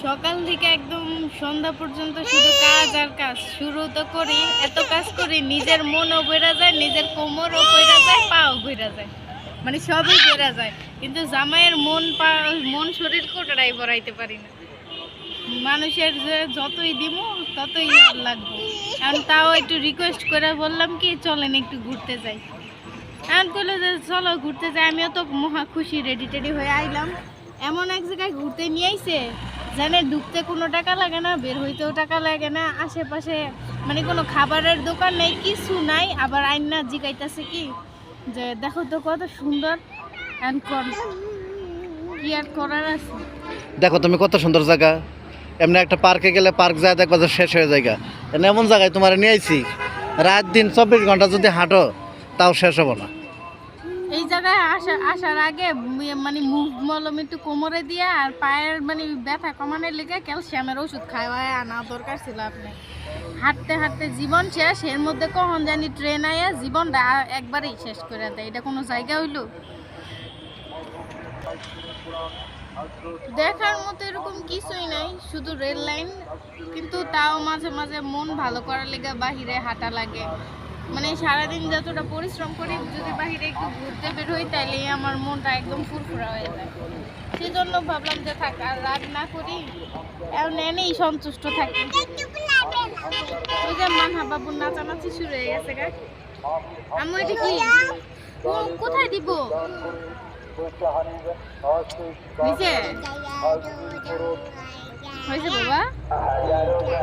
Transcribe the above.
সকাল থেকে একদম সন্ধ্যা পর্যন্ত শুধু কাজ আর কাজ। শুরু তো করি, এত কাজ করি, নিজের মনও বেড়া যায়, নিজের কোমরও বেড়া যায়, পাও বেড়া যায়, মানে সবই বেড়া যায়। কিন্তু জামাইয়ের মন শরীর কোটাটাই ভরাইতে পারি না। মানুষের যে যতই দিব ততই লাগবে। এখন তাও একটু রিকোয়েস্ট করে বললাম কি চলেন একটু ঘুরতে যাই। এখন করলো যে চলো ঘুরতে যাই। আমিও তো মহা খুশি, রেডি টেডি হয়ে আইলাম। এমন এক জায়গায় ঘুরতে নিয়ে আইছে জানে ঢুকতে কোনো টাকা লাগে না, বের হইতেও টাকা লাগে না। আশেপাশে মানে কোনো খাবারের দোকান নেই, কিছু নাই। আবার আইনা জিগাইতেছে কি যে দেখো তো কত সুন্দর। কি আর করার আছে। দেখো তুমি কত সুন্দর জায়গা। এমনি একটা পার্কে গেলে পার্ক যায় দেখবা যে শেষ হয়ে যায়। এমন জায়গায় তোমার নিয়ে আইছি, রাত দিন 24 ঘন্টা যদি হাঁটো তাও শেষ হবো না। এই জায়গায় আসার আগে মানে মুভ মলম একটু কোমরে দিয়া আর পায়ের মানে ব্যথা কমানোর লেগে ক্যালসিয়ামের ওষুধ খাওয়ায় আনা দরকার ছিল। আপনি হাঁটতে হাঁটতে জীবন শেষ, এর মধ্যে কখন জানি ট্রেন আয়া জীবনটা একবারেই শেষ করে দেয়। এটা কোনো জায়গা হইলো? দেখার মতো এরকম কিছুই নাই, শুধু রেল লাইন। কিন্তু তাও মাঝে মাঝে মন ভালো করার লেগে বাহিরে হাঁটা লাগে। মানে সারাদিন যতটা পরিশ্রম করি, যদি বাহিরে একটু ঘুরতে বের হই তাইলে আমার মনটা একদম ফুরফুরা হয়ে যায়। সেই জন্য ভাবলাম যে থাক আর রাগ না করি, এখন এনেই সন্তুষ্ট থাকি। ওই যে মানহা বাবুর নাচানাচি শুরু হয়ে গেছে গা। আমি ওইটা কি কোথায় দিব নিচে হয়েছে বাবা?